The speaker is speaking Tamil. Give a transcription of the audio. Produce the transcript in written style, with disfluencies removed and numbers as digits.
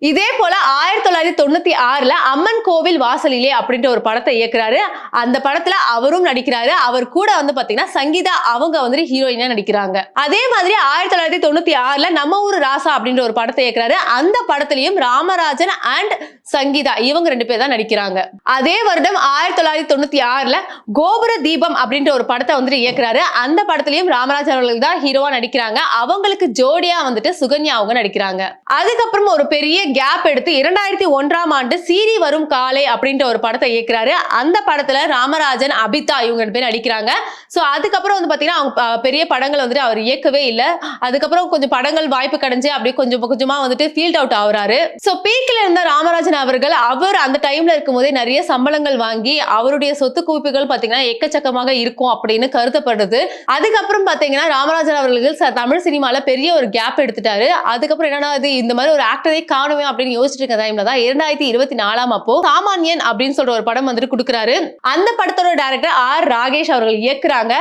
இதே போல 1996ல அம்மன் கோவில் வாசலிலே அப்படின்ற ஒரு படத்தை இயக்குறாரு. அந்த படத்துல அவரும் நடிக்கிறாரு. அவர் கூட வந்து பாத்தீங்கன்னா சங்கீதா அவங்க வந்து ஹீரோயினா நடிக்கிறாங்க. அதே மாதிரி 1996ல நம்ம ஊரு ராசா அப்படின்ற ஒரு படத்தை இயக்குறாரு. அந்த படத்திலையும் ராமராஜன் அண்ட் சங்கீதா இவங்க 2 பேர் தான் நடிக்கிறாங்க. அதே வருடம் 1996ல கோபுர தீபம் அப்படின்ற ஒரு படத்தை வந்து இயக்குறாரு. அந்த படத்திலையும் ராமராஜன் அவர்கள் தான் ஹீரோவா நடிக்கிறாங்க. அவங்களுக்கு ஜோடியா வந்துட்டு சுகன்யா அவங்க நடிக்கிறாங்க. அதுக்கப்புறம் ஒரு பெரிய கேப் எடுத்து 2001ஆம் ஆண்டு சீறி வரும் காலை அப்படின்ற ஒரு படத்தை இயக்குறாரு. அந்த படத்துல ராமராஜன், அபிதா இவங்க 2 பேர் நடிக்கிறாங்க. சோ அதுக்கப்புறம் வந்து பாத்தீங்கன்னா அவங்க பெரிய படங்கள் வந்துட்டு அவர் இயக்கவே இல்ல. அதுக்கப்புறம் கொஞ்சம் படங்கள் வாய்ப்பு கிடைஞ்சு அப்படியே கொஞ்சம் கொஞ்சமா வந்துட்டு ஃபீல்ட் அவுட் ஆகுறாரு. சோ பீக்ல இருந்த ராமராஜன் அவர்கள் அவர் அந்த டைம்ல இருக்கும்போதே நிறைய சம்பளங்கள் வாங்கி அவருடைய சொத்து குவிப்புகள் பாத்தீங்கன்னா எக்கச்சக்கமாக இருக்கும் அப்படின்னு கருதப்படுது. அதுக்கப்புறம் பாத்தீங்கன்னா ராமராஜன் அவர்கள் தமிழ் சினிமால பெரிய ஒரு கேப் எடுத்துட்டாரு. அதுக்கப்புறம் என்னன்னா இந்த மாதிரி ஒரு ஆக்டரை காணுமே அப்படின்னு யோசிச்சுட்டு இருக்க டைம்ல தான் 2024ஆம் அப்போ சாமானியன் அப்படின்னு சொல்ற ஒரு படம் வந்துட்டு கொடுக்குறாரு. அந்த படத்தோட டைரக்டர் ஆர் ராகேஷ் அவர்கள் இயக்குறாங்க.